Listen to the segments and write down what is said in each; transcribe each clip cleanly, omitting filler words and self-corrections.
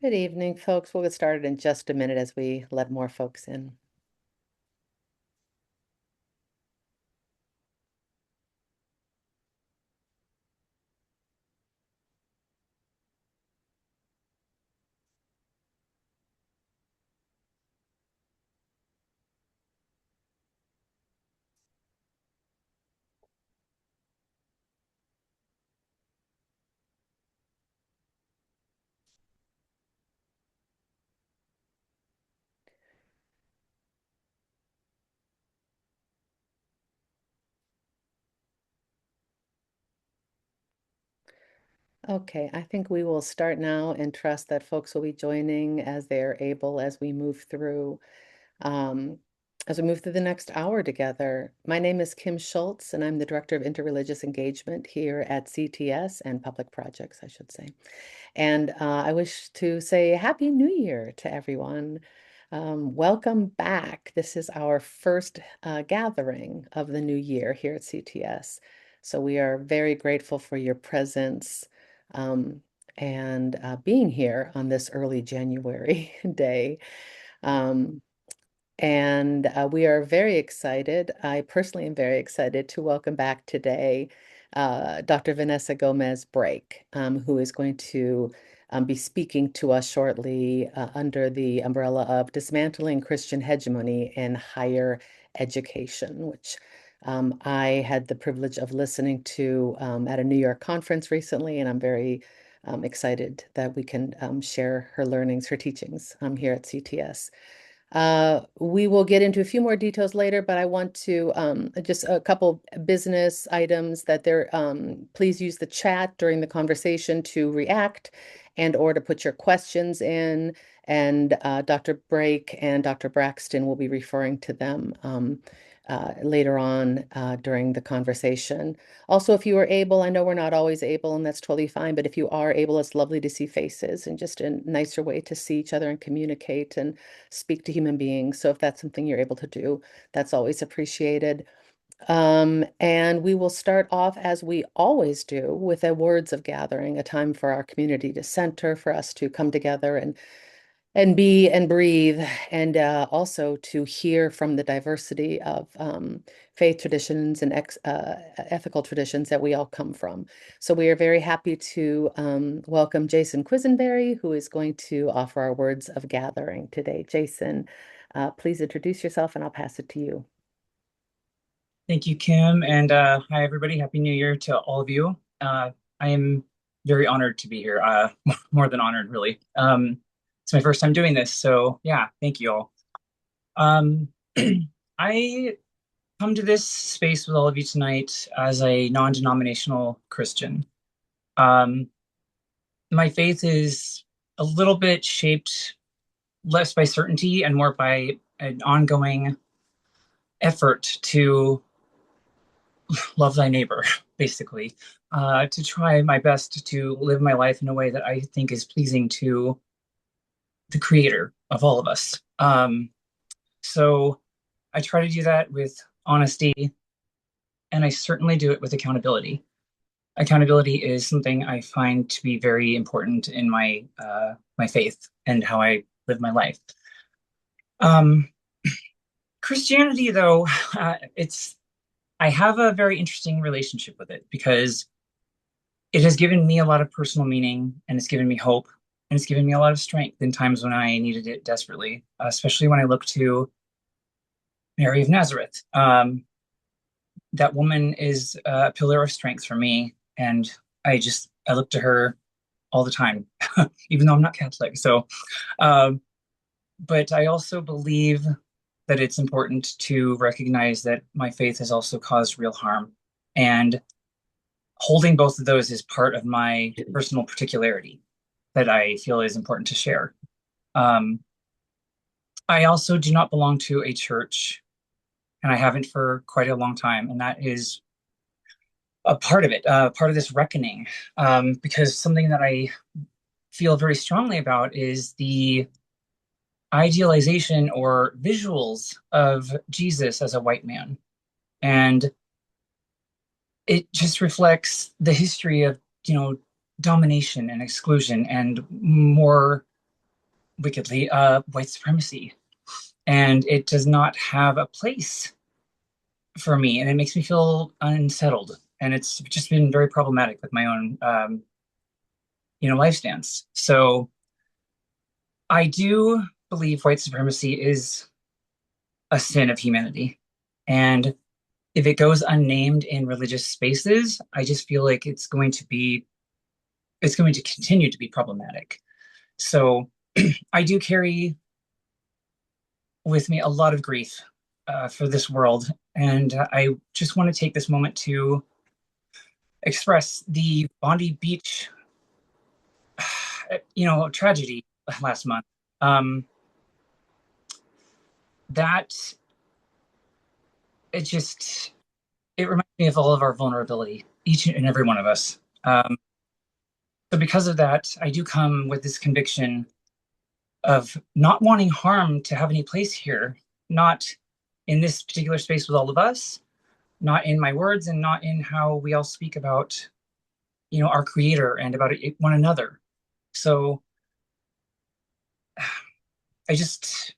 Good evening, folks. We'll get started in just a minute as we let more folks in. Okay, I think we will start now and trust that folks will be joining as they're able as we move through um, the next hour together. My name is Kim Schultz, and I'm the Director of Interreligious Engagement here at CTS and Public Projects, I should say. And I wish to say Happy New Year to everyone. Welcome back. This is our first gathering of the new year here at CTS. So we are very grateful for your presence um, and being here on this early January day. Um, and we are very excited. I personally am very excited to welcome back today Dr. Vanessa Gomez-Brake, who is going to be speaking to us shortly under the umbrella of Dismantling Christian Hegemony in Higher Education, which I had the privilege of listening to at a New York conference recently, and I'm very excited that we can share her learnings, her teachings here at CTS. We will get into a few more details later, but I want to just a couple business items that there. Please use the chat during the conversation to react and or to put your questions in. And Dr. Brake and Dr. Braxton will be referring to them later on during the conversation. Also, if you are able, I know we're not always able, and that's totally fine, but if you are able, it's lovely to see faces and just a nicer way to see each other and communicate and speak to human beings. So if that's something you're able to do, that's always appreciated. And we will start off as we always do with a words of gathering, a time for our community to center, for us to come together and be and breathe, and also to hear from the diversity of faith traditions and ethical traditions that we all come from. So we are very happy to welcome Jason Quisenberry, who is going to offer our words of gathering today. Jason, please introduce yourself and I'll pass it to you. Thank you, Kim, and hi, everybody. Happy New Year to all of you. I am very honored to be here, more than honored, really. It's my first time doing this, so yeah, thank you all. Um, I come to this space with all of you tonight as a non-denominational Christian. Um, my faith is a little bit shaped less by certainty and more by an ongoing effort to love thy neighbor, basically, to try my best to live my life in a way that I think is pleasing to the creator of all of us. So I try to do that with honesty, and I certainly do it with accountability. Accountability is something I find to be very important in my faith and how I live my life. Um, Christianity, though, it's I have a very interesting relationship with it because it has given me a lot of personal meaning, and it's given me hope, and it's given me a lot of strength in times when I needed it desperately, especially when I look to Mary of Nazareth. That woman is a pillar of strength for me, and I look to her all the time, even though I'm not Catholic. So, um, but I also believe that it's important to recognize that my faith has also caused real harm, and holding both of those is part of my personal particularity that I feel is important to share. Um, I also do not belong to a church, and I haven't for quite a long time, and that is a part of it, part of this reckoning, because something that I feel very strongly about is the idealization or visuals of Jesus as a white man. And it just reflects the history of, domination and exclusion and more wickedly, white supremacy. And it does not have a place for me, and it makes me feel unsettled. And it's just been very problematic with my own, life stance. So I do believe white supremacy is a sin of humanity. And if it goes unnamed in religious spaces, I just feel like it's going to continue to be problematic. So I do carry with me a lot of grief for this world. And I just want to take this moment to express the Bondi Beach, tragedy last month. Um, that it just it reminds me of all of our vulnerability, each and every one of us. So because of that, I do come with this conviction of not wanting harm to have any place here, not in this particular space with all of us, not in my words, and not in how we all speak about, our creator and about one another. So I just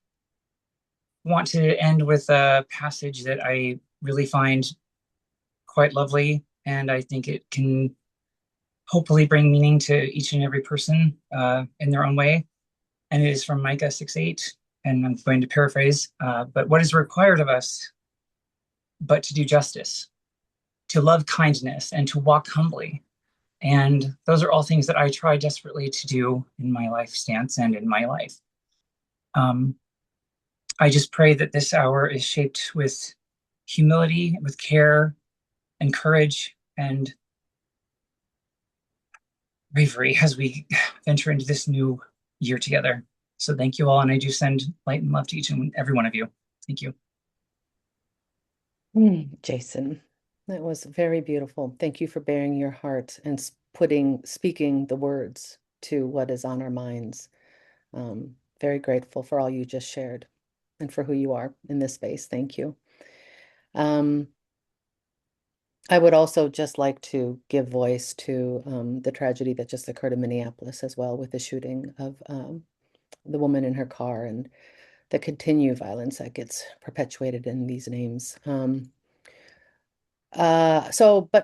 want to end with a passage that I really find quite lovely, and I think it can hopefully bring meaning to each and every person in their own way. And it is from Micah 6:8, and I'm going to paraphrase, but what is required of us but to do justice, to love kindness, and to walk humbly. And those are all things that I try desperately to do in my life stance and in my life. Um, I just pray that this hour is shaped with humility, with care and courage and bravery as we venture into this new year together. So thank you all, and I do send light and love to each and every one of you. Thank you. Jason, that was very beautiful. Thank you for bearing your heart and speaking the words to what is on our minds. Very grateful for all you just shared and for who you are in this space. Thank you. Um, I would also just like to give voice to the tragedy that just occurred in Minneapolis as well, with the shooting of the woman in her car and the continued violence that gets perpetuated in these names. But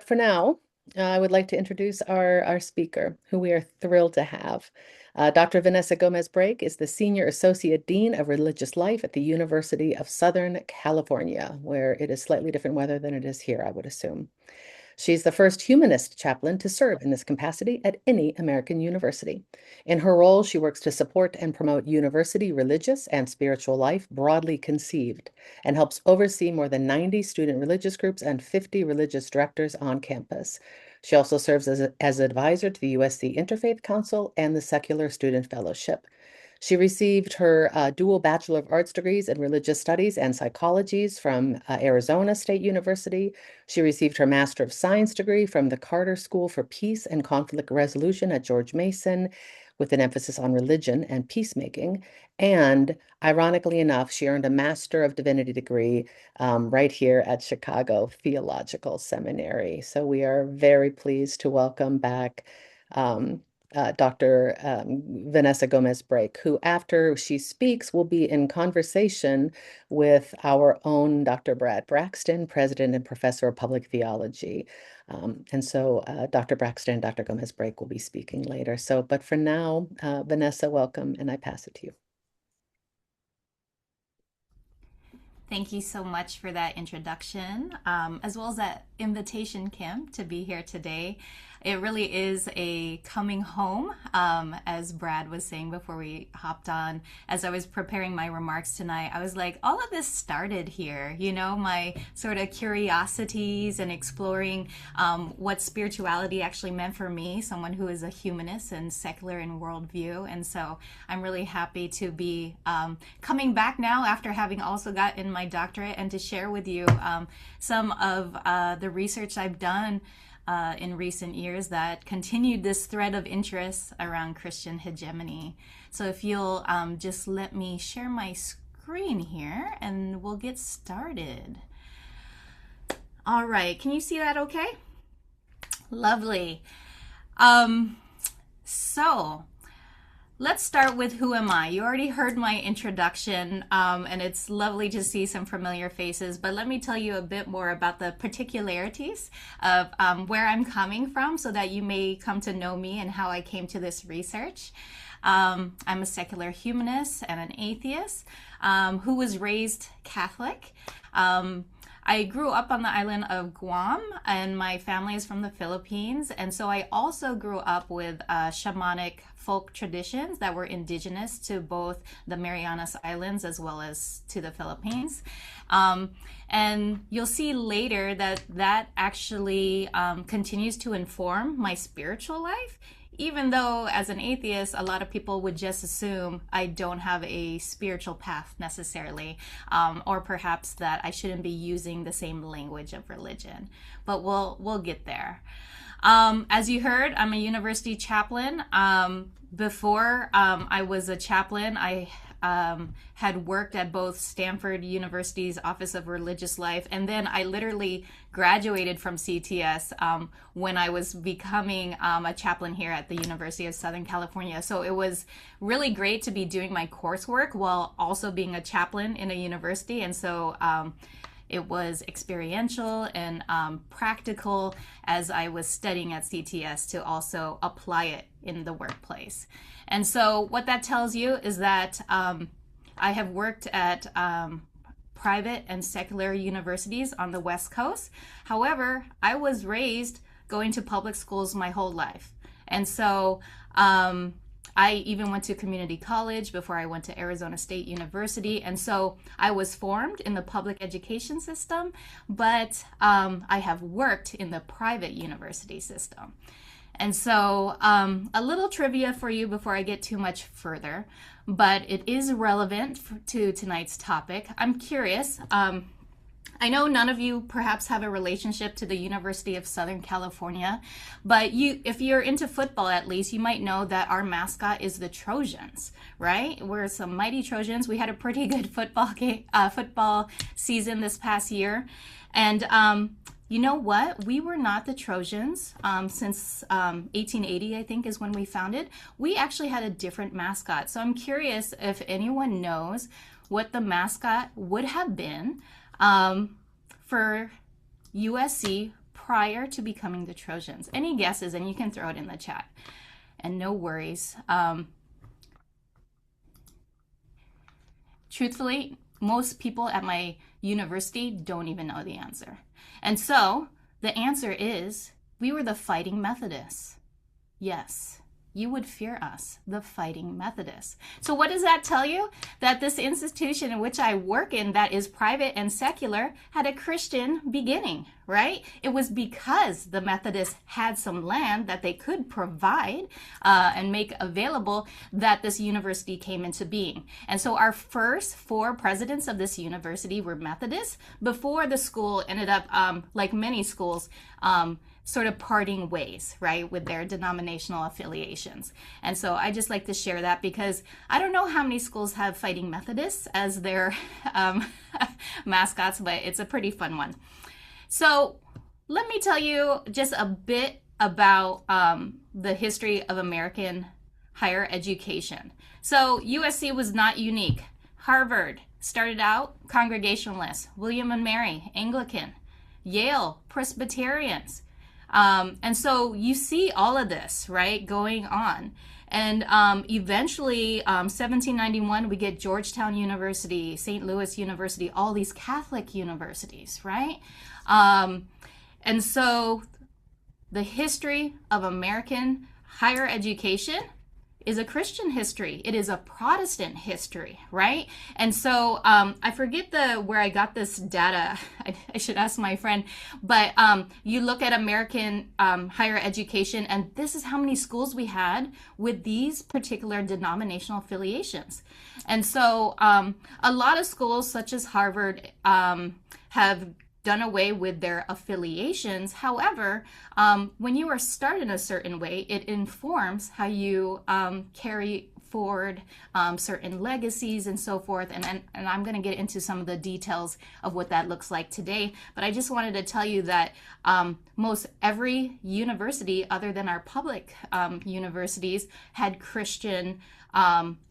for now, I would like to introduce our speaker, who we are thrilled to have. Dr. Vanessa Gomez-Brake is the Senior Associate Dean of Religious Life at the University of Southern California, where it is slightly different weather than it is here, I would assume. She's the first humanist chaplain to serve in this capacity at any American university. In her role, she works to support and promote university religious and spiritual life broadly conceived, and helps oversee more than 90 student religious groups and 50 religious directors on campus. She also serves as advisor to the USC Interfaith Council and the Secular Student Fellowship. She received her dual Bachelor of Arts degrees in Religious Studies and Psychologies from Arizona State University. She received her Master of Science degree from the Carter School for Peace and Conflict Resolution at George Mason, with an emphasis on religion and peacemaking. And ironically enough, she earned a Master of Divinity degree right here at Chicago Theological Seminary. So we are very pleased to welcome back um, Dr. Vanessa Gomez-Brake, who, after she speaks, will be in conversation with our own Dr. Brad Braxton, President and Professor of Public Theology. Dr. Braxton and Dr. Gomez-Brake will be speaking later. But for now, Vanessa, welcome, and I pass it to you. Thank you so much for that introduction, as well as that invitation, Kim, to be here today. It really is a coming home, as Brad was saying before we hopped on. As I was preparing my remarks tonight, I was like, all of this started here, my sort of curiosities and exploring what spirituality actually meant for me, someone who is a humanist and secular in worldview. And so I'm really happy to be coming back now after having also gotten my doctorate, and to share with you some of the research I've done in recent years that continued this thread of interest around Christian hegemony. So if you'll just let me share my screen here and we'll get started. All right, can you see that okay? Lovely. So let's start with who am I? You already heard my introduction, and it's lovely to see some familiar faces, but let me tell you a bit more about the particularities of where I'm coming from so that you may come to know me and how I came to this research. I'm a secular humanist and an atheist who was raised Catholic. I grew up on the island of Guam, and my family is from the Philippines. And so I also grew up with shamanic folk traditions that were indigenous to both the Marianas Islands as well as to the Philippines. And you'll see later that that actually continues to inform my spiritual life, even though as an atheist, a lot of people would just assume I don't have a spiritual path necessarily, or perhaps that I shouldn't be using the same language of religion. But we'll get there. As you heard, I'm a university chaplain. Before I was a chaplain, I had worked at both Stanford University's Office of Religious Life, and then I literally graduated from CTS when I was becoming a chaplain here at the University of Southern California. So it was really great to be doing my coursework while also being a chaplain in a university. And so it was experiential and practical as I was studying at CTS to also apply it in the workplace. And so what that tells you is that I have worked at private and secular universities on the West Coast. However, I was raised going to public schools my whole life. And so I even went to community college before I went to Arizona State University. And so I was formed in the public education system, but I have worked in the private university system. And so a little trivia for you before I get too much further, but it is relevant to tonight's topic. I'm curious. I know none of you perhaps have a relationship to the University of Southern California, but if you're into football at least, you might know that our mascot is the Trojans, right? We're some mighty Trojans. We had a pretty good football season this past year. And you know what? We were not the Trojans since 1880, I think, is when we founded. We actually had a different mascot. So I'm curious if anyone knows what the mascot would have been for USC prior to becoming the Trojans. Any guesses? And you can throw it in the chat. And no worries. Truthfully, most people at my university don't even know the answer. And so the answer is we were the Fighting Methodists. Yes, you would fear us, the Fighting Methodists. So what does that tell you? That this institution in which I work in that is private and secular had a Christian beginning, right? It was because the Methodists had some land that they could provide and make available that this university came into being. And so our first 4 presidents of this university were Methodists before the school ended up, like many schools, sort of parting ways, right, with their denominational affiliations. And so I just like to share that because I don't know how many schools have Fighting Methodists as their mascots, but it's a pretty fun one. So let me tell you just a bit about the history of American higher education. So USC was not unique. Harvard started out Congregationalists, William and Mary, Anglican, Yale, Presbyterians. And so you see all of this, right, going on. And eventually, 1791, we get Georgetown University, St. Louis University, all these Catholic universities, right? And so the history of American higher education is a Christian history. It is a Protestant history, right? And so I forget where I got this data. I should ask my friend. But you look at American higher education, and this is how many schools we had with these particular denominational affiliations. And so a lot of schools, such as Harvard, have done away with their affiliations. However, when you are started a certain way, it informs how you carry forward certain legacies and so forth. And I'm going to get into some of the details of what that looks like today. But I just wanted to tell you that most every university, other than our public universities, had Christian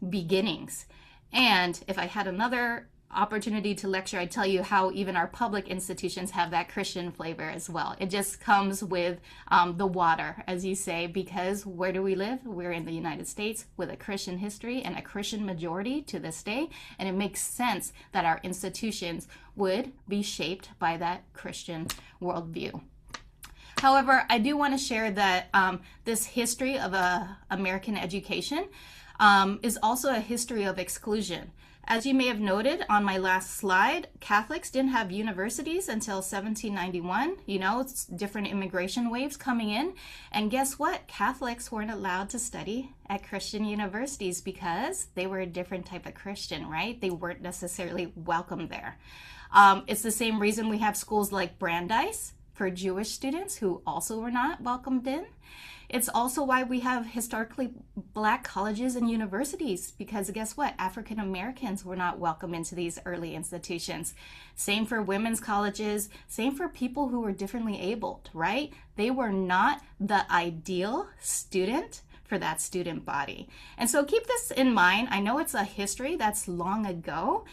beginnings. And if I had another opportunity to lecture, I'd tell you how even our public institutions have that Christian flavor as well. It just comes with the water, as you say, because where do we live? We're in the United States with a Christian history and a Christian majority to this day, and it makes sense that our institutions would be shaped by that Christian worldview. However, I do want to share that this history of American education is also a history of exclusion. As you may have noted on my last slide, Catholics didn't have universities until 1791. You know, it's different immigration waves coming in. And guess what? Catholics weren't allowed to study at Christian universities because they were a different type of Christian, right? They weren't necessarily welcome there. It's the same reason we have schools like Brandeis for Jewish students who also were not welcomed in. It's also why we have historically Black colleges and universities, because guess what? African Americans were not welcome into these early institutions. Same for women's colleges, same for people who were differently abled, right? They were not the ideal student for that student body. And so keep this in mind. I know it's a history that's long ago,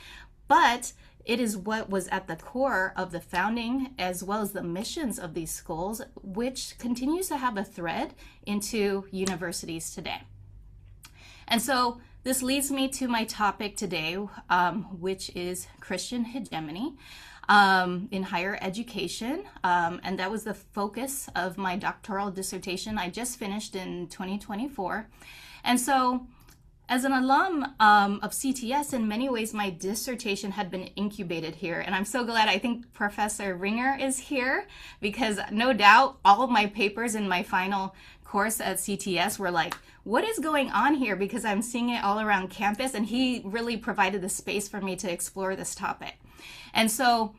but it is what was at the core of the founding as well as the missions of these schools, which continues to have a thread into universities today. And so this leads me to my topic today, which is Christian hegemony in higher education. And that was the focus of my doctoral dissertation I just finished in 2024. And so as an alum of CTS, in many ways, my dissertation had been incubated here. And I'm so glad. I think Professor Ringer is here because no doubt all of my papers in my final course at CTS were like, what is going on here? Because I'm seeing it all around campus. And he really provided the space for me to explore this topic. And so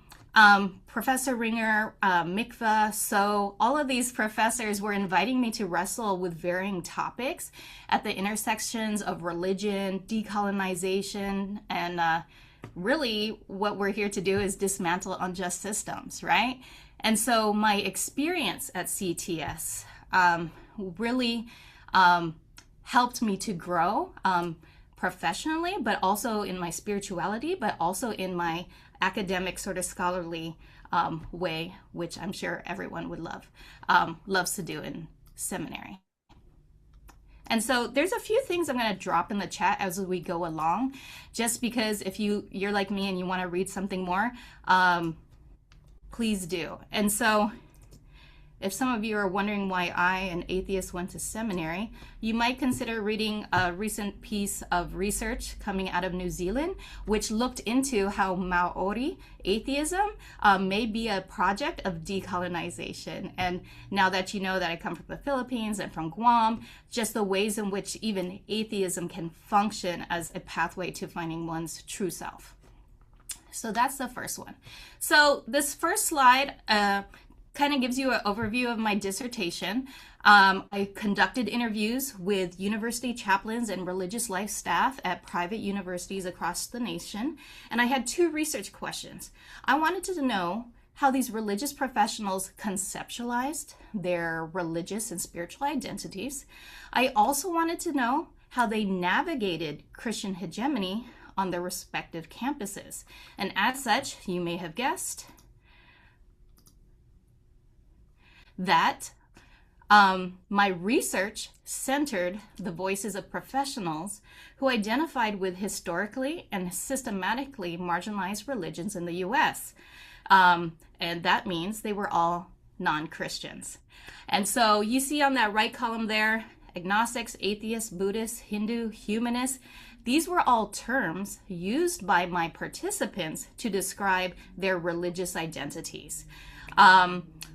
Professor Ringer, Mikva, so all of these professors were inviting me to wrestle with varying topics at the intersections of religion, decolonization, and really what we're here to do is dismantle unjust systems, right? And so my experience at CTS really helped me to grow professionally, but also in my spirituality, but also in my academic sort of scholarly way, which I'm sure everyone would loves to do in seminary. And so there's a few things I'm going to drop in the chat as we go along, just because if you're like me and you want to read something more, please do. And so if some of you are wondering why I, an atheist, went to seminary, you might consider reading a recent piece of research coming out of New Zealand, which looked into how Maori atheism may be a project of decolonization. And now that you know that I come from the Philippines and from Guam, just the ways in which even atheism can function as a pathway to finding one's true self. So that's the first one. So this first slide kind of gives you an overview of my dissertation. I conducted interviews with university chaplains and religious life staff at private universities across the nation, and I had two research questions. I wanted to know how these religious professionals conceptualized their religious and spiritual identities. I also wanted to know how they navigated Christian hegemony on their respective campuses. And as such, you may have guessed that my research centered the voices of professionals who identified with historically and systematically marginalized religions in the US. And that means they were all non-Christians. And so you see on that right column there, agnostics, atheists, Buddhists, Hindu, humanists. These were all terms used by my participants to describe their religious identities.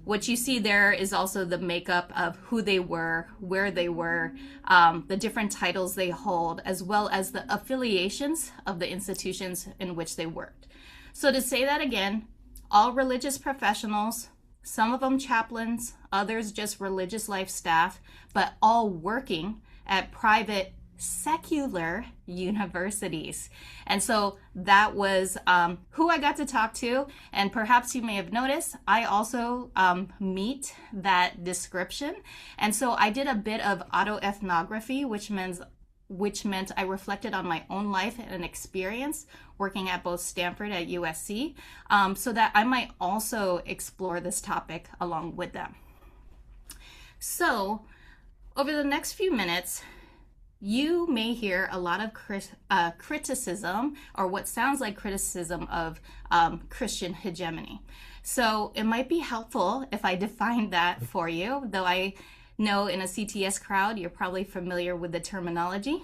What you see there is also the makeup of who they were, where they were, the different titles they hold, as well as the affiliations of the institutions in which they worked. So to say that again, all religious professionals, some of them chaplains, others just religious life staff, but all working at private secular universities. And so that was who I got to talk to. And perhaps you may have noticed, I also meet that description. And so I did a bit of autoethnography, which meant I reflected on my own life and experience working at both Stanford at USC, so that I might also explore this topic along with them. So over the next few minutes, you may hear a lot of criticism, or what sounds like criticism, of Christian hegemony. So it might be helpful if I define that for you, though I know in a CTS crowd, you're probably familiar with the terminology.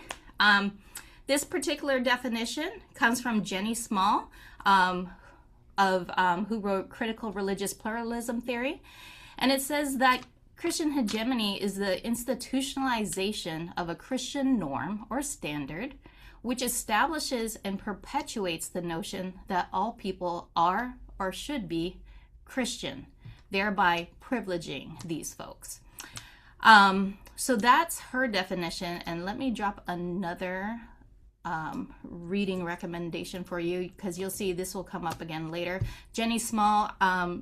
This particular definition comes from Jenny Small, who wrote Critical Religious Pluralism Theory. And it says that Christian hegemony is the institutionalization of a Christian norm or standard, which establishes and perpetuates the notion that all people are or should be Christian, thereby privileging these folks. So that's her definition. And let me drop another reading recommendation for you, because you'll see this will come up again later. Jenny Small,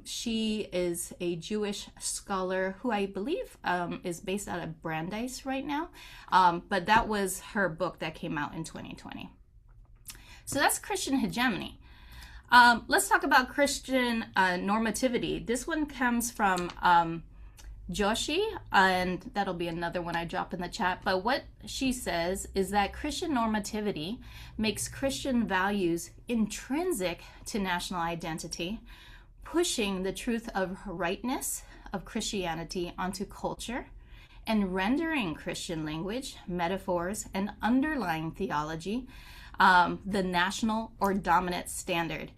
she is a Jewish scholar who I believe is based out of Brandeis right now, but that was her book that came out in 2020. So that's Christian hegemony. Let's talk about Christian normativity. This one comes from Joshi, and that'll be another one I drop in the chat. But what she says is that Christian normativity makes Christian values intrinsic to national identity, pushing the truth of rightness of Christianity onto culture, and rendering Christian language, metaphors, and underlying theology the national or dominant standard.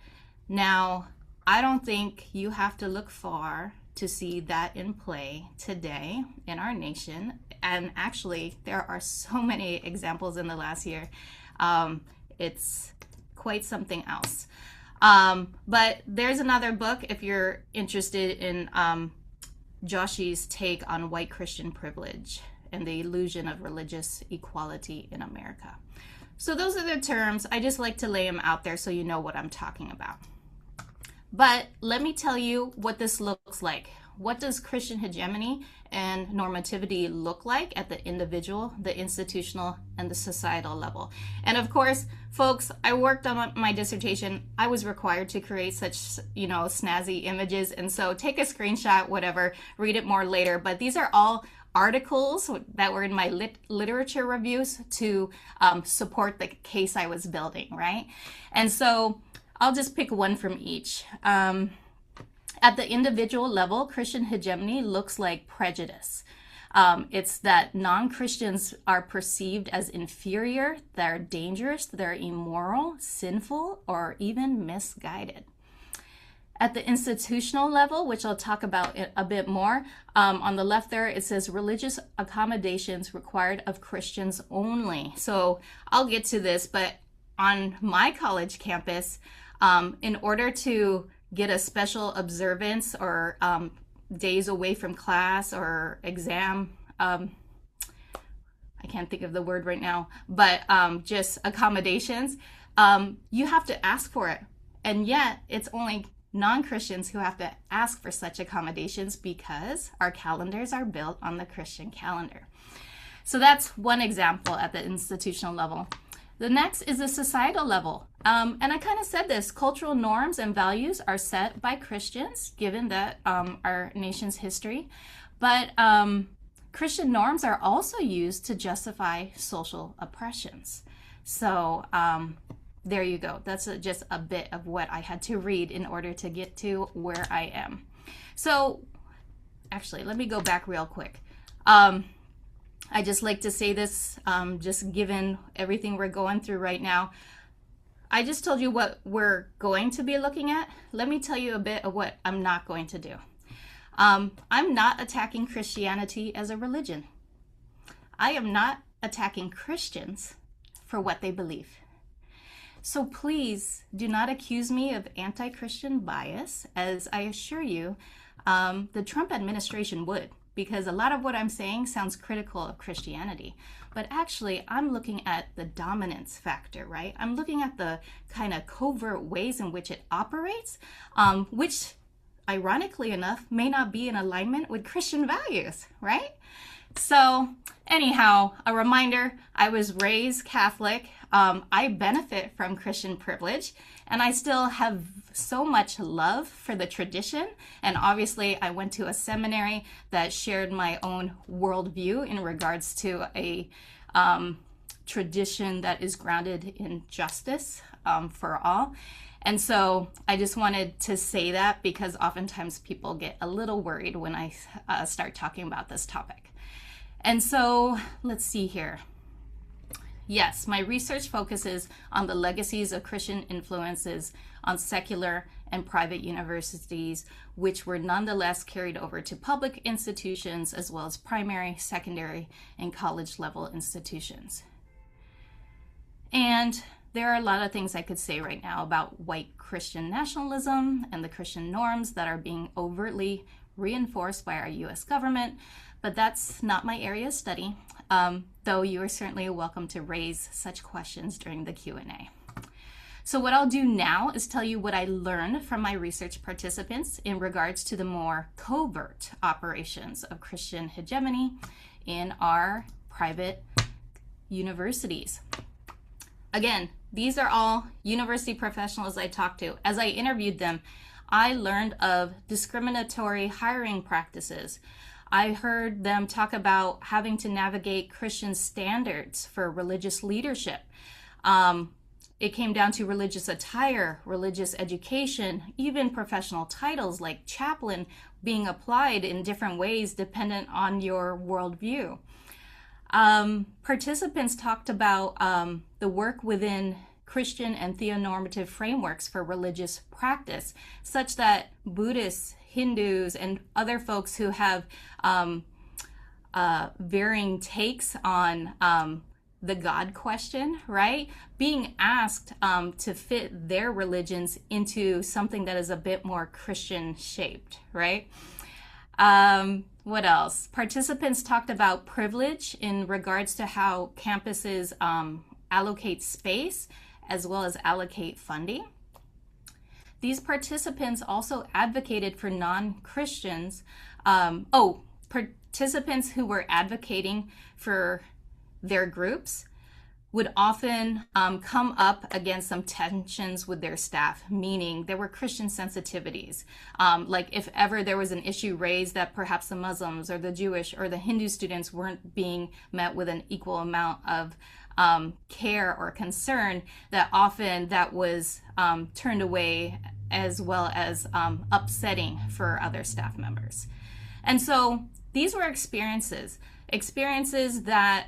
Now, I don't think you have to look far to see that in play today in our nation. And actually, there are so many examples in the last year. It's quite something else. But there's another book if you're interested in Joshi's take on white Christian privilege and the illusion of religious equality in America. So those are the terms. I just like to lay them out there so you know what I'm talking about. But let me tell you what this looks like. What does Christian hegemony and normativity look like at the individual, the institutional, and the societal level? And of course, folks, I worked on my dissertation. I was required to create such, snazzy images. And so take a screenshot, whatever, read it more later. But these are all articles that were in my literature reviews to support the case I was building, right? And so I'll just pick one from each. At the individual level, Christian hegemony looks like prejudice. It's that non-Christians are perceived as inferior, they're dangerous, they're immoral, sinful, or even misguided. At the institutional level, which I'll talk about a bit more, on the left there, it says religious accommodations required of Christians only. So I'll get to this, but on my college campus, in order to get a special observance or days away from class or exam, I can't think of the word right now, but just accommodations, you have to ask for it. And yet it's only non-Christians who have to ask for such accommodations because our calendars are built on the Christian calendar. So that's one example at the institutional level. The next is the societal level. And I kind of said this, cultural norms and values are set by Christians, given that our nation's history. But Christian norms are also used to justify social oppressions. So there you go. That's just a bit of what I had to read in order to get to where I am. So actually, let me go back real quick. I just like to say this, just given everything we're going through right now. I just told you what we're going to be looking at. Let me tell you a bit of what I'm not going to do. I'm not attacking Christianity as a religion. I am not attacking Christians for what they believe. So please do not accuse me of anti-Christian bias, as I assure you, the Trump administration would. because a lot of what I'm saying sounds critical of Christianity, but actually I'm looking at the dominance factor, right? I'm looking at the kind of covert ways in which it operates, which ironically enough may not be in alignment with Christian values, right? So anyhow, a reminder, I was raised Catholic. I benefit from Christian privilege, and I still have so much love for the tradition. And obviously, I went to a seminary that shared my own worldview in regards to a tradition that is grounded in justice for all. And so I just wanted to say that because oftentimes people get a little worried when I start talking about this topic. And so let's see here. Yes, my research focuses on the legacies of Christian influences on secular and private universities, which were nonetheless carried over to public institutions as well as primary, secondary, and college level institutions. And there are a lot of things I could say right now about white Christian nationalism and the Christian norms that are being overtly reinforced by our US government, but that's not my area of study, though you are certainly welcome to raise such questions during the Q&A. So what I'll do now is tell you what I learned from my research participants in regards to the more covert operations of Christian hegemony in our private universities. Again, these are all university professionals I talked to. As I interviewed them, I learned of discriminatory hiring practices. I heard them talk about having to navigate Christian standards for religious leadership. It came down to religious attire, religious education, even professional titles like chaplain being applied in different ways dependent on your worldview. Participants talked about the work within Christian and theonormative frameworks for religious practice, such that Buddhists, Hindus, and other folks who have varying takes on the God question, right? Being asked to fit their religions into something that is a bit more Christian shaped, right? What else? Participants talked about privilege in regards to how campuses allocate space as well as allocate funding. These participants also advocated for non-Christians, participants who were advocating for their groups would often come up against some tensions with their staff, meaning there were Christian sensitivities. Like if ever there was an issue raised that perhaps the Muslims or the Jewish or the Hindu students weren't being met with an equal amount of care or concern, that often that was turned away, as well as upsetting for other staff members. And so these were experiences that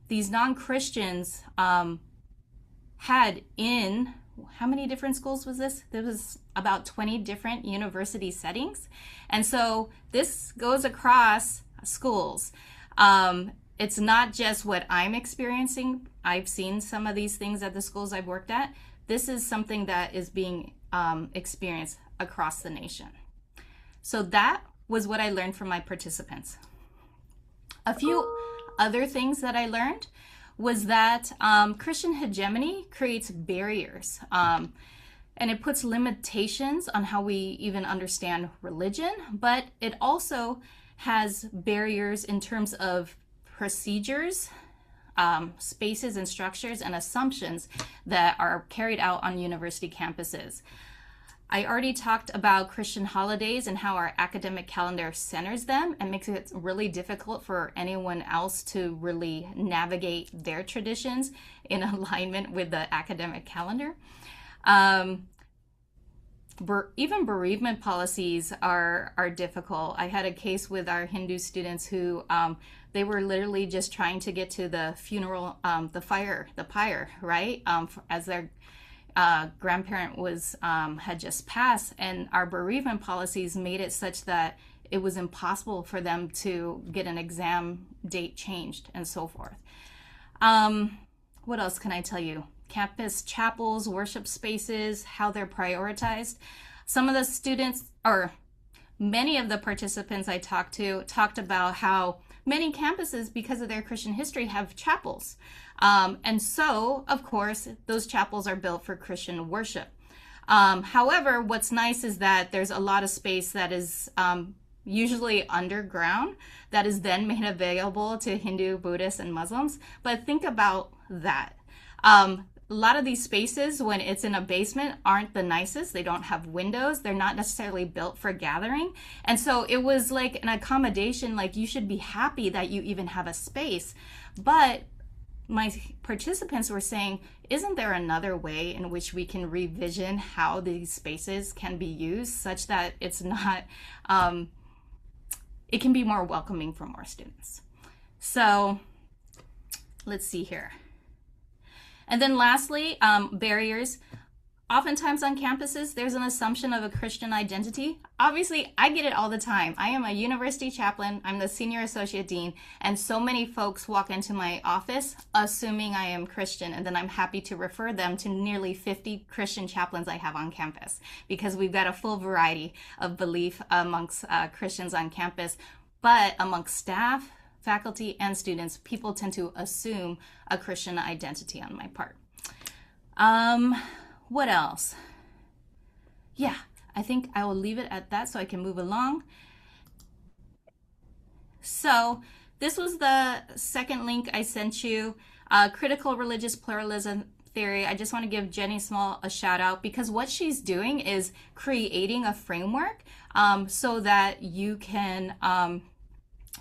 these non-Christians had in, how many different schools was this? There was about 20 different university settings. And so this goes across schools. It's not just what I'm experiencing. I've seen some of these things at the schools I've worked at. This is something that is being experienced across the nation. So that was what I learned from my participants. A few other things that I learned was that Christian hegemony creates barriers, and it puts limitations on how we even understand religion, but it also has barriers in terms of procedures, spaces and structures and assumptions that are carried out on university campuses. I already talked about Christian holidays and how our academic calendar centers them and makes it really difficult for anyone else to really navigate their traditions in alignment with the academic calendar. Even bereavement policies are difficult. I had a case with our Hindu students who they were literally just trying to get to the funeral, the pyre, right? As their grandparent was had just passed, and our bereavement policies made it such that it was impossible for them to get an exam date changed and so forth. What else can I tell you? Campus chapels, worship spaces, how they're prioritized. Some of the students, or many of the participants I talked to talked about how many campuses, because of their Christian history, have chapels. And so, of course, those chapels are built for Christian worship. However, what's nice is that there's a lot of space that is usually underground that is then made available to Hindu, Buddhists, and Muslims. But think about that. A lot of these spaces, when it's in a basement, aren't the nicest. They don't have windows. They're not necessarily built for gathering. And so it was like an accommodation, like you should be happy that you even have a space. But my participants were saying, isn't there another way in which we can revision how these spaces can be used such that it's not, it can be more welcoming for more students? So let's see here. And then lastly, barriers. Oftentimes on campuses, there's an assumption of a Christian identity. Obviously, I get it all the time. I am a university chaplain. I'm the senior associate dean, and so many folks walk into my office assuming I am Christian, and then I'm happy to refer them to nearly 50 Christian chaplains I have on campus, because we've got a full variety of belief amongst Christians on campus. But amongst staff, faculty, and students, people tend to assume a Christian identity on my part. What else? Yeah, I think I will leave it at that so I can move along. So this was the second link I sent you, critical religious pluralism theory. I just want to give Jenny Small a shout out, because what she's doing is creating a framework so that you can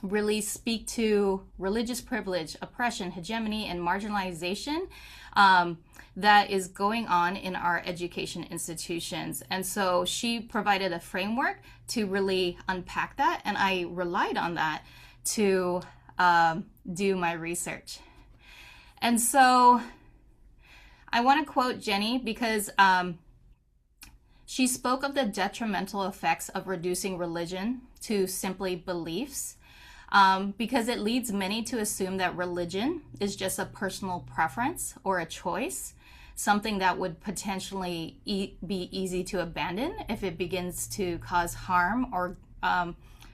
really speak to religious privilege, oppression, hegemony, and marginalization that is going on in our education institutions. And so she provided a framework to really unpack that, and I relied on that to do my research. And so I want to quote Jenny, because she spoke of the detrimental effects of reducing religion to simply beliefs, because it leads many to assume that religion is just a personal preference or a choice, something that would potentially be easy to abandon if it begins to cause harm, or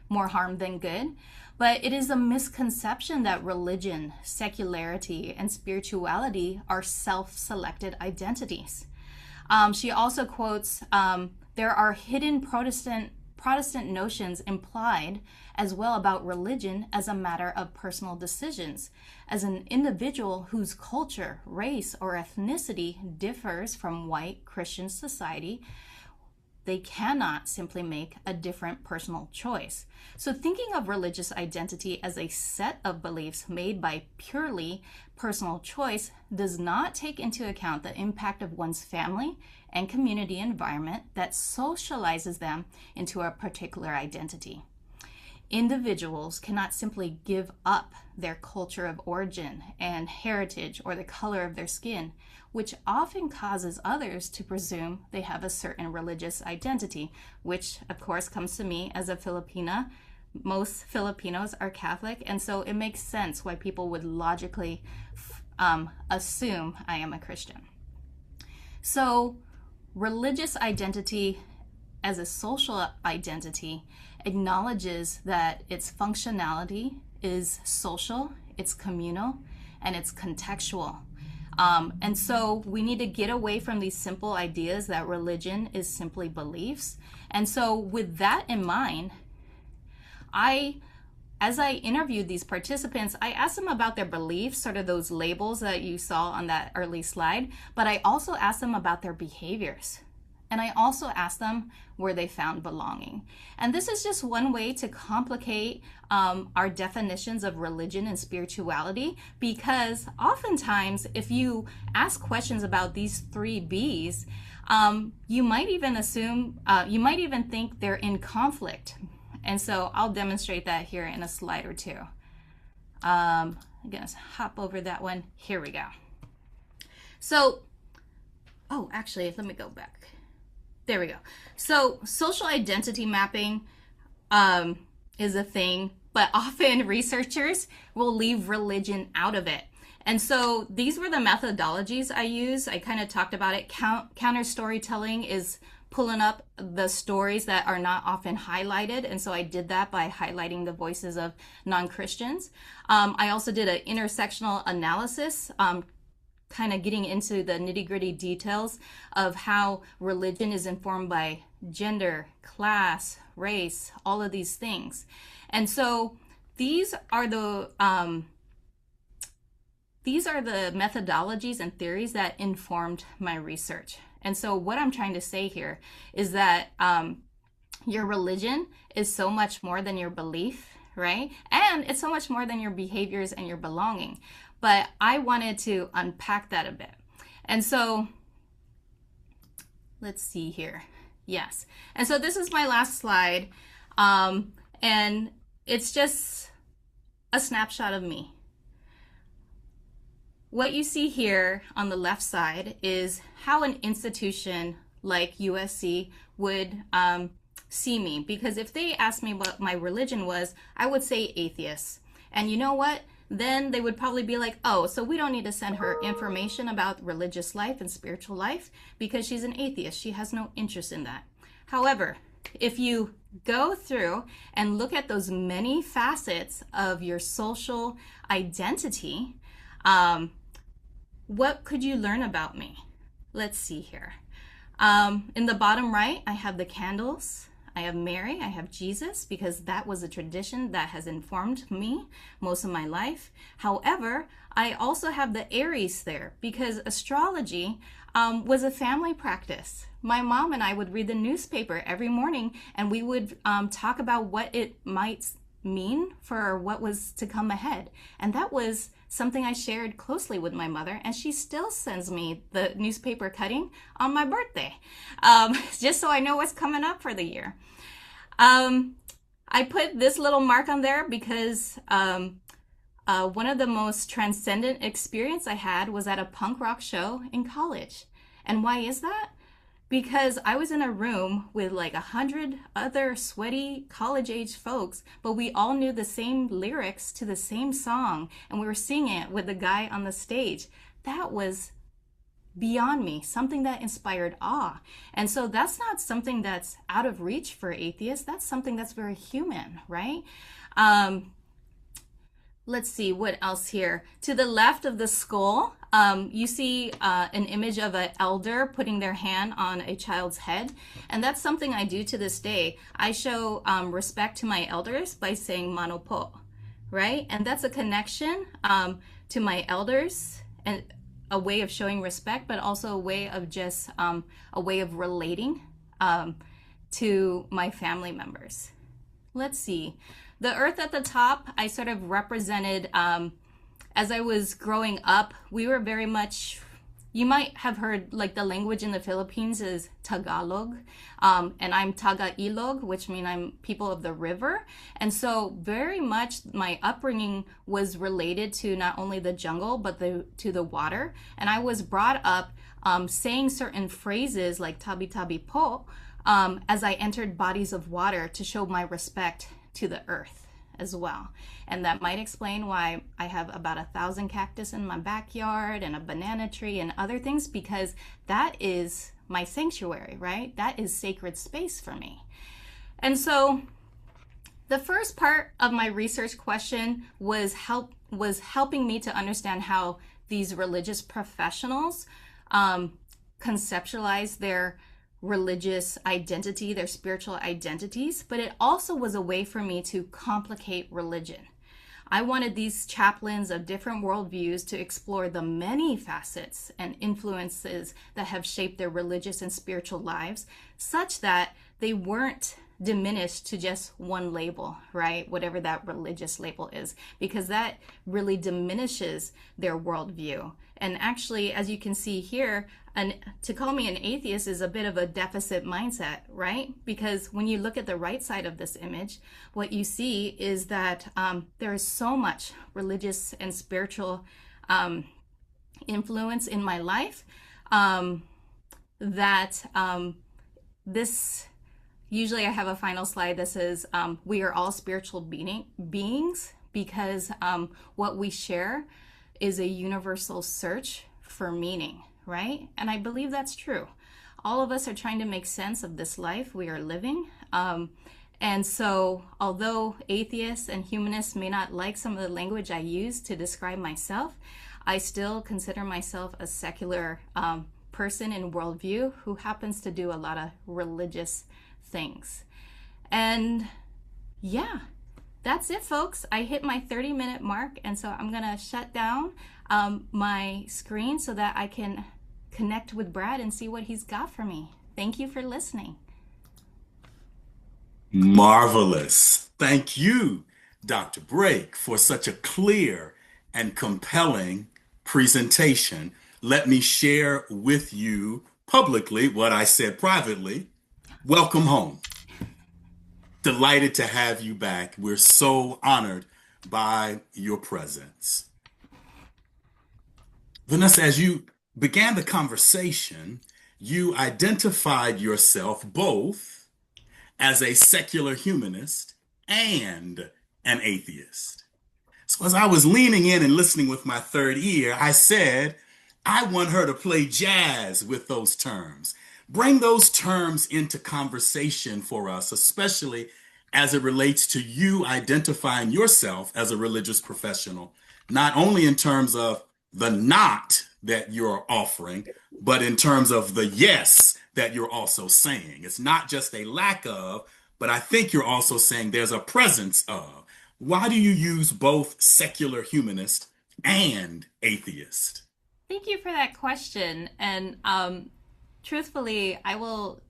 more harm than good. But it is a misconception that religion, secularity, and spirituality are self-selected identities. She also quotes, there are hidden Protestant notions implied as well about religion as a matter of personal decisions. As an individual whose culture, race, or ethnicity differs from white Christian society, they cannot simply make a different personal choice. So thinking of religious identity as a set of beliefs made by purely personal choice does not take into account the impact of one's family and community environment that socializes them into a particular identity. Individuals cannot simply give up their culture of origin and heritage or the color of their skin, which often causes others to presume they have a certain religious identity, which of course comes to me as a Filipina. Most Filipinos are Catholic, and so it makes sense why people would logically assume I am a Christian. So religious identity as a social identity acknowledges that its functionality is social, it's communal, and it's contextual. And so we need to get away from these simple ideas that religion is simply beliefs. And so with that in mind, as I interviewed these participants, I asked them about their beliefs, sort of those labels that you saw on that early slide, but I also asked them about their behaviors. And I also asked them where they found belonging. And this is just one way to complicate our definitions of religion and spirituality, because oftentimes if you ask questions about these three B's, you might even assume, you might even think they're in conflict. And so I'll demonstrate that here in a slide or two. I'm gonna hop over that one. Here we go. So, oh, actually, let me go back. There we go. So social identity mapping is a thing, but often researchers will leave religion out of it. And so these were the methodologies I use. I kind of talked about it. Counter storytelling is pulling up the stories that are not often highlighted. And so I did that by highlighting the voices of non-Christians. I also did an intersectional analysis, kind of getting into the nitty-gritty details of how religion is informed by gender, class, race, all of these things. And so these are the methodologies and theories that informed my research. And so what I'm trying to say here is that your religion is so much more than your belief, right? And it's so much more than your behaviors and your belonging. But I wanted to unpack that a bit. And so let's see here. Yes. And so this is my last slide. And it's just a snapshot of me. What you see here on the left side is how an institution like USC would see me. Because if they asked me what my religion was, I would say atheist. And you know what? Then they would probably be like, oh, so we don't need to send her information about religious life and spiritual life because she's an atheist. She has no interest in that. However, if you go through and look at those many facets of your social identity, what could you learn about me? Let's see here. In the bottom right, I have the candles. I have Mary, I have Jesus, because that was a tradition that has informed me most of my life. However, I also have the Aries there because astrology was a family practice. My mom and I would read the newspaper every morning and we would talk about what it might mean for what was to come ahead. And that was something I shared closely with my mother, and she still sends me the newspaper cutting on my birthday, just so I know what's coming up for the year. I put this little mark on there because one of the most transcendent experience I had was at a punk rock show in college. And why is that? Because I was in a room with like 100 other sweaty college-age folks, but we all knew the same lyrics to the same song, and we were singing it with the guy on the stage. That was beyond me, something that inspired awe. And so that's not something that's out of reach for atheists. That's something that's very human, right? Let's see what else here. To the left of the skull, you see an image of an elder putting their hand on a child's head. And that's something I do to this day. I show respect to my elders by saying mano po, right? And that's a connection to my elders and a way of showing respect, but also a way of just a way of relating to my family members. Let's see. The earth at the top, I sort of represented, as I was growing up, we were very much, you might have heard like the language in the Philippines is Tagalog, and I'm Taga-Ilog, which means I'm people of the river. And so very much my upbringing was related to not only the jungle, but to the water. And I was brought up saying certain phrases like tabi tabi po as I entered bodies of water to show my respect to the earth as well. And that might explain why I have about 1,000 cactus in my backyard and a banana tree and other things, because that is my sanctuary, right? That is sacred space for me. And so the first part of my research question was helping me to understand how these religious professionals conceptualize their religious identity, their spiritual identities, but it also was a way for me to complicate religion. I wanted these chaplains of different worldviews to explore the many facets and influences that have shaped their religious and spiritual lives, such that they weren't diminished to just one label, right? Whatever that religious label is, because that really diminishes their worldview. And actually, as you can see here, to call me an atheist is a bit of a deficit mindset, right? Because when you look at the right side of this image, what you see is that there is so much religious and spiritual influence in my life that this, usually I have a final slide that says, we are all spiritual beings, because what we share is a universal search for meaning, right? And I believe that's true. all of us are trying to make sense of this life we are living. And so, although atheists and humanists may not like some of the language I use to describe myself, I still consider myself a secular person in worldview who happens to do a lot of religious things. And yeah, that's it, folks. I hit my 30-minute mark, and so I'm going to shut down my screen so that I can connect with Brad and see what he's got for me. Thank you for listening. Marvelous. Thank you, Dr. Brake, for such a clear and compelling presentation. Let me share with you publicly what I said privately. Welcome home. Delighted to have you back. We're so honored by your presence. Vanessa, as you began the conversation, you identified yourself both as a secular humanist and an atheist. So as I was leaning in and listening with my third ear, I said, I want her to play jazz with those terms. Bring those terms into conversation for us, especially as it relates to you identifying yourself as a religious professional, not only in terms of the not that you're offering, but in terms of the yes that you're also saying. It's not just a lack of, but I think you're also saying there's a presence of. Why do you use both secular humanist and atheist? Thank you for that question. And truthfully, I will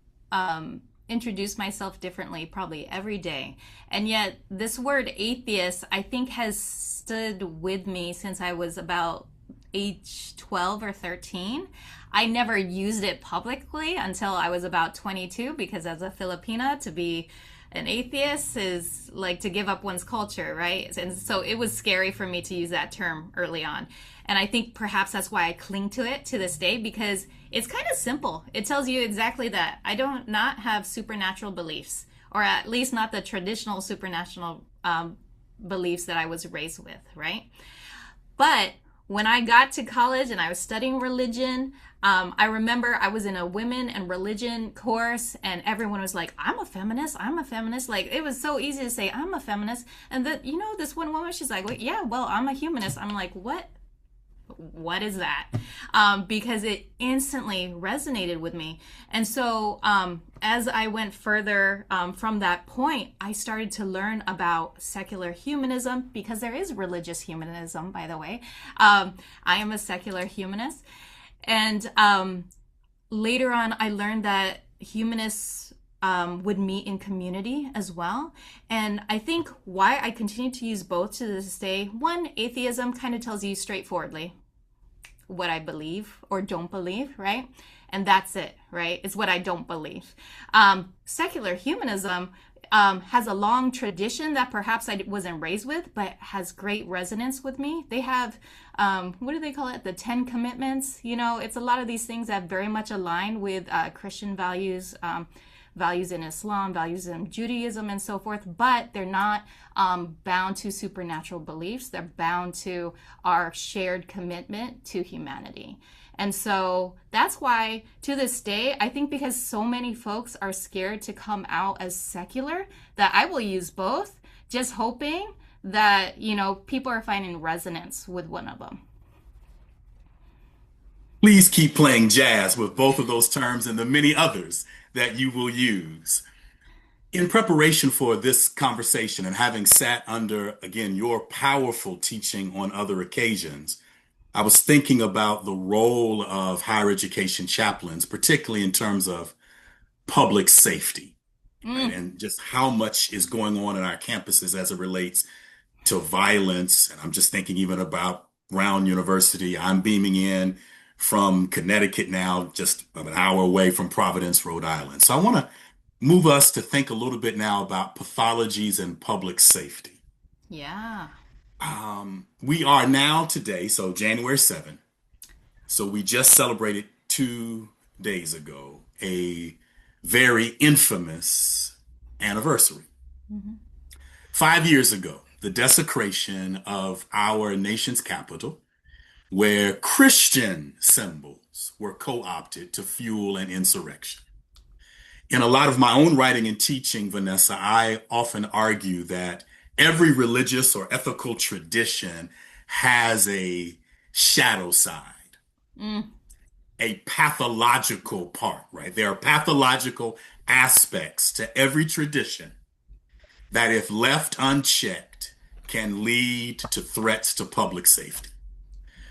introduce myself differently probably every day. And yet, this word atheist, I think, has stood with me since I was about age 12 or 13. I never used it publicly until I was about 22, because as a Filipina, to be an atheist is like to give up one's culture, right? And so it was scary for me to use that term early on. And I think perhaps that's why I cling to it to this day, because it's kind of simple. It tells you exactly that. I don't not have supernatural beliefs, or at least not the traditional supernatural beliefs that I was raised with, right? But when I got to college and I was studying religion, I remember I was in a women and religion course, and everyone was like, I'm a feminist, I'm a feminist. Like, it was so easy to say, I'm a feminist. And then, this one woman, she's like, well, yeah, well, I'm a humanist. I'm like, what is that? Because it instantly resonated with me. And so as I went further from that point, I started to learn about secular humanism, because there is religious humanism, by the way. I am a secular humanist. And later on, I learned that humanists would meet in community as well. And I think why I continue to use both to this day, one, atheism kind of tells you straightforwardly what I believe or don't believe, right? And that's it, right? It's what I don't believe. Secular humanism has a long tradition that perhaps I wasn't raised with, but has great resonance with me. They have, what do they call it? The 10 Commitments. It's a lot of these things that very much align with Christian values, values in Islam, values in Judaism, and so forth, but they're not bound to supernatural beliefs. They're bound to our shared commitment to humanity. And so that's why, to this day, I think because so many folks are scared to come out as secular, that I will use both, just hoping that, people are finding resonance with one of them. Please keep playing jazz with both of those terms and the many others that you will use. In preparation for this conversation, and having sat under, again, your powerful teaching on other occasions, I was thinking about the role of higher education chaplains, particularly in terms of public safety, right? And just how much is going on in our campuses as it relates to violence. And I'm just thinking even about Brown University. I'm beaming in from Connecticut now, just an hour away from Providence, Rhode Island. So I want to move us to think a little bit now about pathologies and public safety. Yeah. We are now today, so January 7th. So we just celebrated 2 days ago a very infamous anniversary. 5 years ago, the desecration of our nation's capital, where Christian symbols were co-opted to fuel an insurrection. In a lot of my own writing and teaching, Vanessa, I often argue that every religious or ethical tradition has a shadow side, a pathological part, right? There are pathological aspects to every tradition that, if left unchecked, can lead to threats to public safety.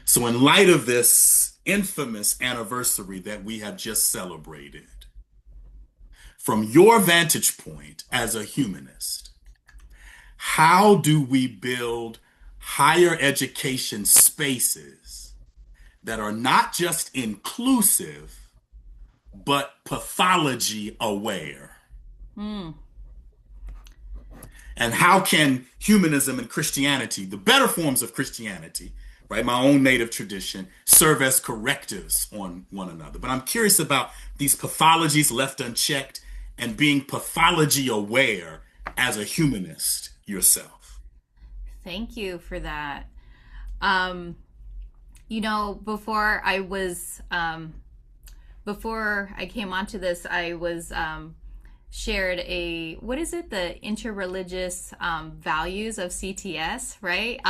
So, in light of this infamous anniversary that we have just celebrated, from your vantage point as a humanist, how do we build higher education spaces that are not just inclusive, but pathology aware? And how can humanism and Christianity, the better forms of Christianity, right, my own native tradition, serve as correctives on one another? But I'm curious about these pathologies left unchecked and being pathology aware as a humanist yourself. Thank you for that. You know, before I came onto this, I was shared the interreligious values of CTS, right?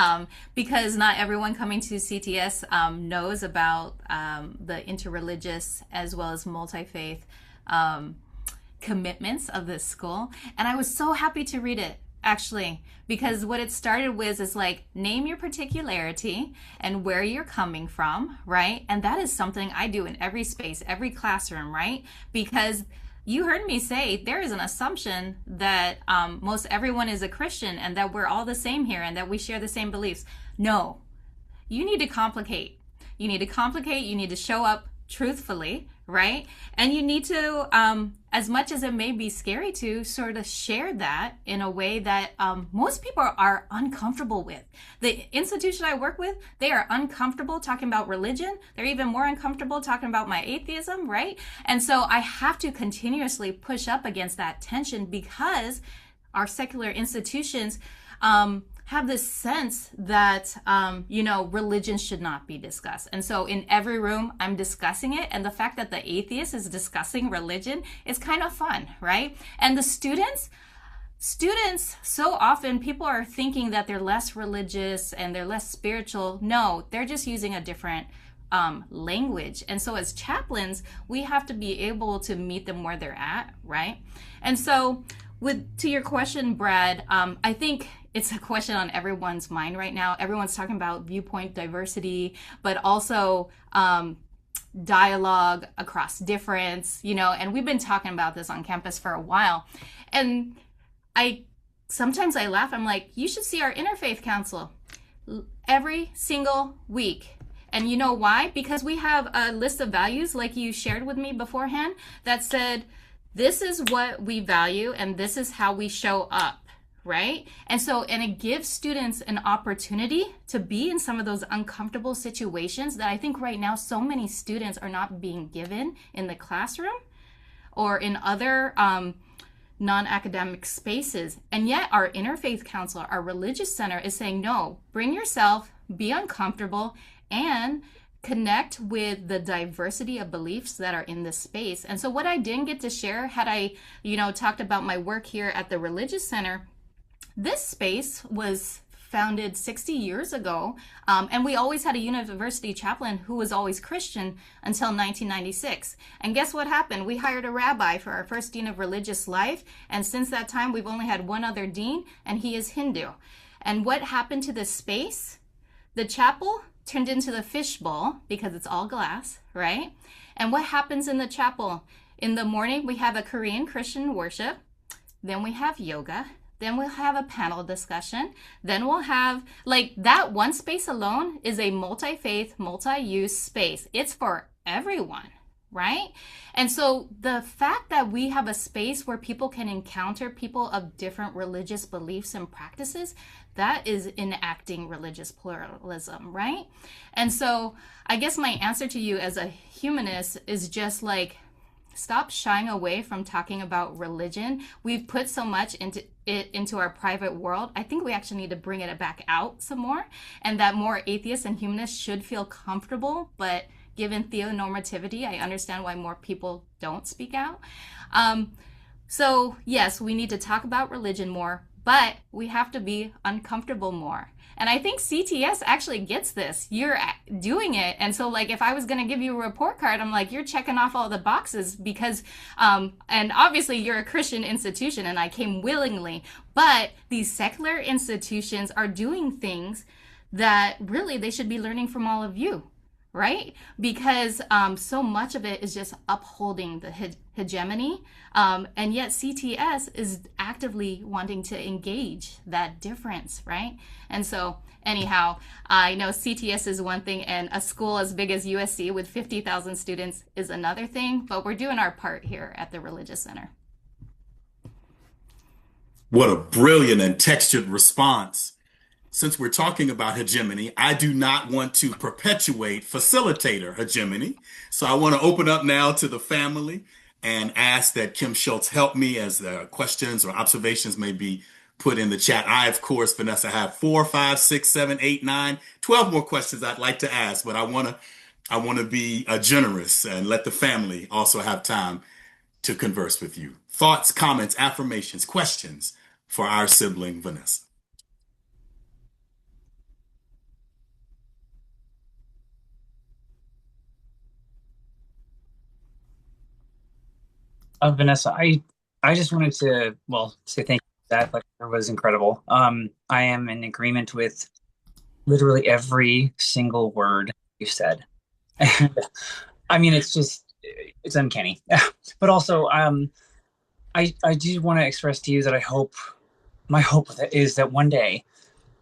Because not everyone coming to CTS knows about the interreligious as well as multi-faith commitments of this school. And I was so happy to read it, actually, because what it started with is like, name your particularity and where you're coming from, right? And that is something I do in every space, every classroom, right? Because you heard me say there is an assumption that most everyone is a Christian and that we're all the same here and that we share the same beliefs. No, you need to complicate. You need to complicate. You need to show up truthfully, right? And you need to, as much as it may be scary to, sort of share that in a way that most people are uncomfortable with. The institution I work with, they are uncomfortable talking about religion. They're even more uncomfortable talking about my atheism, right? And so I have to continuously push up against that tension because our secular institutions have this sense that, religion should not be discussed. And so in every room, I'm discussing it. And the fact that the atheist is discussing religion is kind of fun, right? And the students, so often people are thinking that they're less religious and they're less spiritual. No, they're just using a different language. And so as chaplains, we have to be able to meet them where they're at, right? And so to your question, Brad, I think it's a question on everyone's mind right now. Everyone's talking about viewpoint diversity, but also dialogue across difference, and we've been talking about this on campus for a while. And sometimes I laugh. I'm like, you should see our interfaith council every single week. And you know why? Because we have a list of values, like you shared with me beforehand, that said, this is what we value and this is how we show up, right? And it gives students an opportunity to be in some of those uncomfortable situations that I think right now so many students are not being given in the classroom or in other non-academic spaces. And yet our interfaith council, our religious center, is saying, no, bring yourself, be uncomfortable, and connect with the diversity of beliefs that are in this space. And so what I didn't get to share, had I, talked about my work here at the Religious Center, this space was founded 60 years ago, and we always had a university chaplain who was always Christian until 1996. And guess what happened? We hired a rabbi for our first dean of religious life, and since that time, we've only had one other dean, and he is Hindu. And what happened to this space? The chapel turned into the fishbowl because it's all glass, right? And what happens in the chapel? In the morning, we have a Korean Christian worship. Then we have yoga. Then we'll have a panel discussion. Then we'll have, that one space alone is a multi-faith, multi-use space. It's for everyone, right? And so the fact that we have a space where people can encounter people of different religious beliefs and practices, that is enacting religious pluralism, right? And so I guess my answer to you as a humanist is just stop shying away from talking about religion. We've put so much into our private world. I think we actually need to bring it back out some more, and that more atheists and humanists should feel comfortable, but given theonormativity, I understand why more people don't speak out. Um, so, yes, we need to talk about religion more, but we have to be uncomfortable more. And I think CTS actually gets this. You're doing it. And so, like, if I was going to give you a report card, I'm like, you're checking off all the boxes because, and obviously you're a Christian institution and I came willingly, but these secular institutions are doing things that really they should be learning from all of you, right? Because so much of it is just upholding the hegemony. And yet CTS is actively wanting to engage that difference, right? And so, anyhow, I know CTS is one thing, and a school as big as USC with 50,000 students is another thing, but we're doing our part here at the Religious Center. What a brilliant and textured response. Since we're talking about hegemony, I do not want to perpetuate facilitator hegemony. So I want to open up now to the family and ask that Kim Schultz help me as the questions or observations may be put in the chat. I, of course, Vanessa, have 4, 5, 6, 7, 8, 9, 12 more questions I'd like to ask, but I want to be generous and let the family also have time to converse with you. Thoughts, comments, affirmations, questions for our sibling, Vanessa. Vanessa, I just wanted to, well, say thank you. That lecture was incredible. I am in agreement with literally every single word you said. I mean, it's uncanny. But also, I do want to express to you that my hope is that one day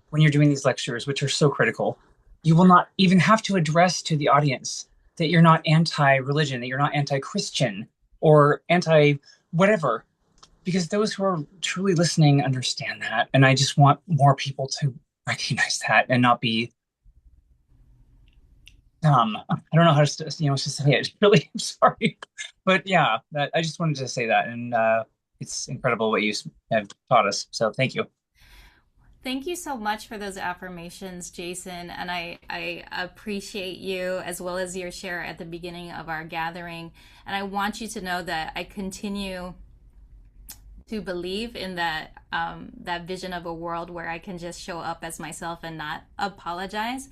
when you're doing these lectures, which are so critical, you will not even have to address to the audience that you're not anti-religion, that you're not anti-Christian or anti-whatever, because those who are truly listening understand that. And I just want more people to recognize that and not be dumb. I don't know how to, to say it. Really, I'm sorry. But yeah, I just wanted to say that. And it's incredible what you have taught us. So thank you. Thank you so much for those affirmations, Jason. And I appreciate you as well as your share at the beginning of our gathering. And I want you to know that I continue to believe in that vision of a world where I can just show up as myself and not apologize.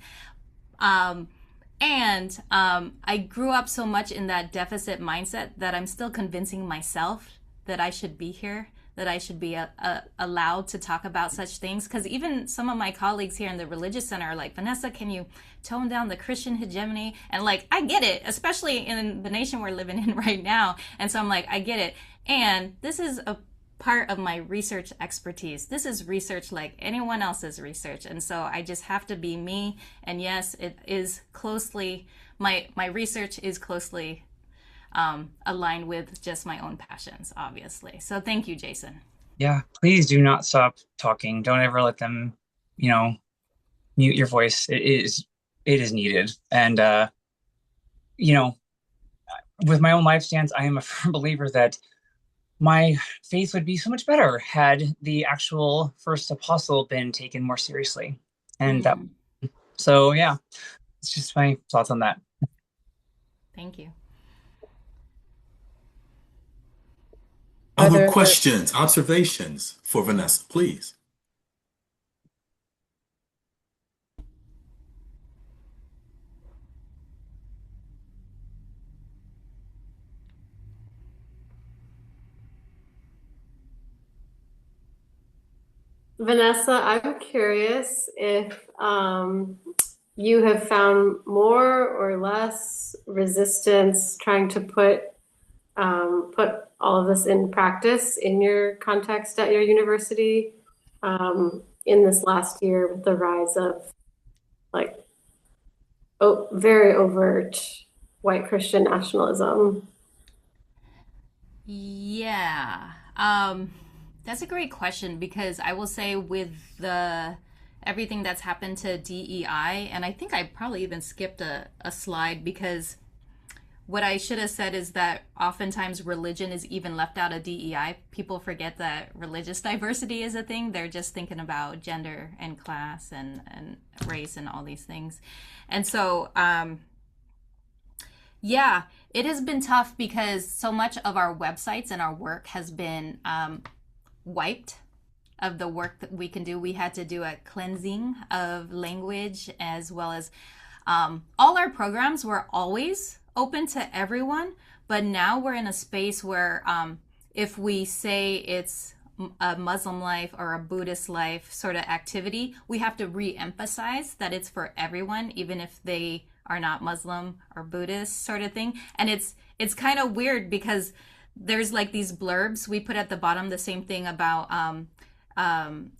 I grew up so much in that deficit mindset that I'm still convincing myself that I should be here, that I should be allowed to talk about such things. Because even some of my colleagues here in the Religious Center are like, Vanessa, can you tone down the Christian hegemony? And like, I get it, especially in the nation we're living in right now. And so I'm like, I get it. And this is a part of my research expertise. This is research like anyone else's research. And so I just have to be me. And yes, it is closely, my research is closely aligned with just my own passions, obviously. So thank you, Jason. Yeah, please do not stop talking. Don't ever let them, mute your voice. It is needed. And, with my own life stance, I am a firm believer that my faith would be so much better had the actual first apostle been taken more seriously. And so, yeah, it's just my thoughts on that. Thank you. Other questions, observations for Vanessa, please. Vanessa, I'm curious if you have found more or less resistance trying to put all of this in practice in your context at your university in this last year with the rise of very overt white Christian nationalism. Yeah. That's a great question because I will say with everything that's happened to DEI, and I think I probably even skipped a slide because what I should have said is that oftentimes religion is even left out of DEI. People forget that religious diversity is a thing. They're just thinking about gender and class and race and all these things. And so Yeah, it has been tough because so much of our websites and our work has been wiped of the work that we can do. We had to do a cleansing of language as well as all our programs were always open to everyone, but now we're in a space where if we say it's a Muslim life or a Buddhist life sort of activity, we have to re-emphasize that it's for everyone, even if they are not Muslim or Buddhist sort of thing. And it's kind of weird because there's like these blurbs we put at the bottom, the same thing about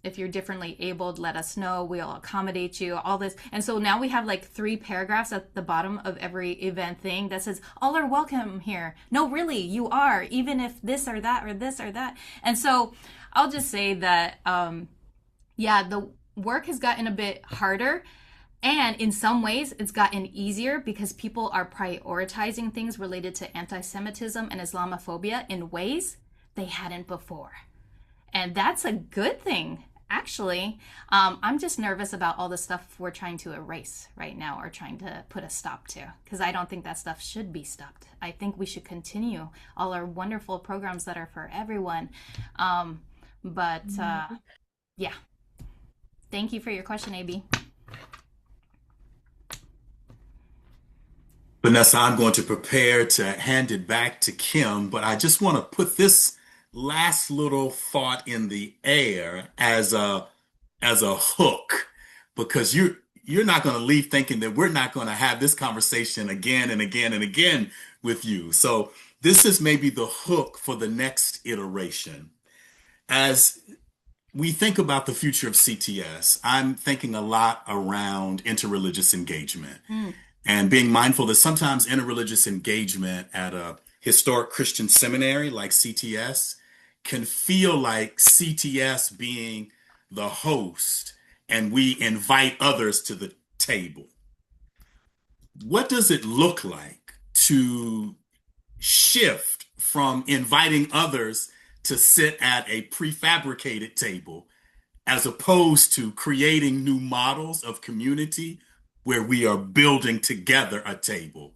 if you're differently abled, let us know. We'll accommodate you. All this, and so now we have like 3 paragraphs at the bottom of every event thing that says all are welcome here. No, really, you are, even if this or that or this or that. And so I'll just say that yeah, the work has gotten a bit harder. And in some ways, it's gotten easier because people are prioritizing things related to anti Semitism and Islamophobia in ways they hadn't before. And that's a good thing, actually. I'm just nervous about all the stuff we're trying to erase right now or trying to put a stop to, because I don't think that stuff should be stopped. I think we should continue all our wonderful programs that are for everyone. But yeah, thank you for your question, AB. Vanessa, I'm going to prepare to hand it back to Kim, but I just want to put this last little thought in the air as a hook, because you're not going to leave thinking that we're not going to have this conversation again and again and again with you. So this is maybe the hook for the next iteration. As we think about the future of CTS, I'm thinking a lot around interreligious engagement Mm. and being mindful that sometimes interreligious engagement at a historic Christian seminary like CTS can feel like CTS being the host and we invite others to the table. What does it look like to shift from inviting others to sit at a prefabricated table as opposed to creating new models of community where we are building together a table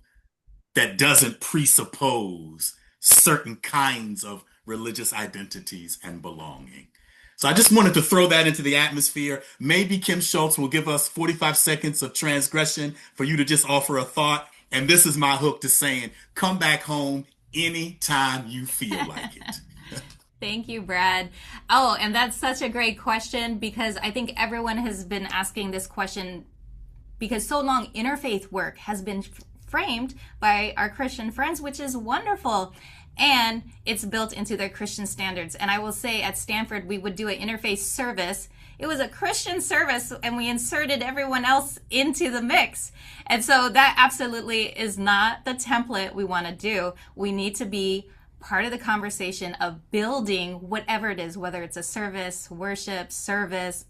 that doesn't presuppose certain kinds of religious identities and belonging? So I just wanted to throw that into the atmosphere. Maybe Kim Schultz will give us 45 seconds of transgression for you to just offer a thought. And this is my hook to saying, come back home anytime you feel like it. Thank you, Brad. Oh, and that's such a great question because I think everyone has been asking this question because so long interfaith work has been framed by our Christian friends, which is wonderful. And it's built into their Christian standards. And I will say at Stanford, we would do an interfaith service. It was a Christian service, and we inserted everyone else into the mix. And so that absolutely is not the template we want to do. We need to be part of the conversation of building whatever it is, whether it's a service, worship, service,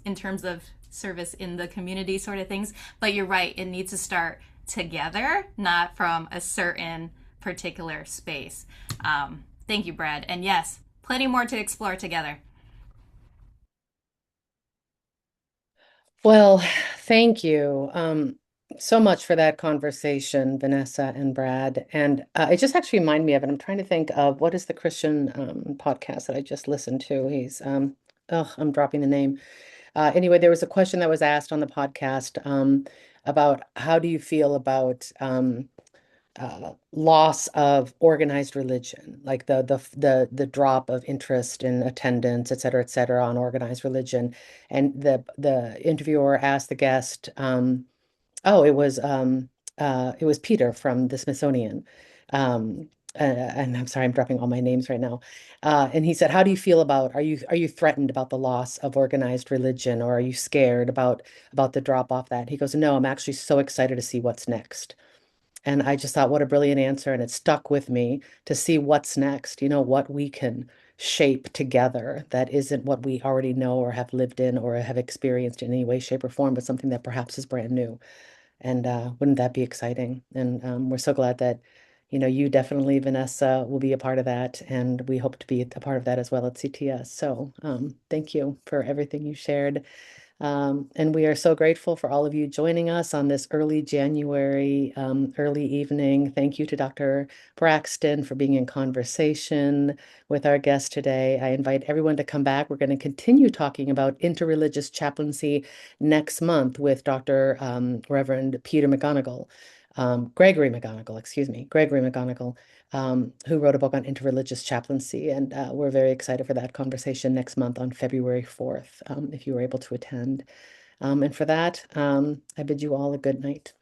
in terms of service in the community sort of things. But you're right, it needs to start together, not from a certain particular space. Thank you, Brad. And yes, plenty more to explore together. Well, thank you so much for that conversation, Vanessa and Brad. And it just actually reminded me of it. I'm trying to think of what is the Christian podcast that I just listened to. He's, oh, I'm dropping the name. Anyway, there was a question that was asked on the podcast about how do you feel about loss of organized religion, like the drop of interest in attendance, et cetera, on organized religion. And the interviewer asked the guest, oh, it was Peter from the Smithsonian. And I'm sorry, I'm dropping all my names right now. And he said, "How do you feel about, are you threatened about the loss of organized religion, or are you scared about the drop off that?" He goes, "No, I'm actually so excited to see what's next." And I just thought, what a brilliant answer. And it stuck with me to see what's next, what we can shape together that isn't what we already know or have lived in or have experienced in any way, shape, or form, but something that perhaps is brand new. And wouldn't that be exciting? And we're so glad that, you definitely, Vanessa, will be a part of that. And we hope to be a part of that as well at CTS. So thank you for everything you shared. And we are so grateful for all of you joining us on this early January, early evening. Thank you to Dr. Braxton for being in conversation with our guest today. I invite everyone to come back. We're going to continue talking about interreligious chaplaincy next month with Dr. Reverend Peter McGonigal. Gregory McGonigal, excuse me, Gregory McGonigal, who wrote a book on interreligious chaplaincy. And we're very excited for that conversation next month on February 4th, if you were able to attend. And for that, I bid you all a good night.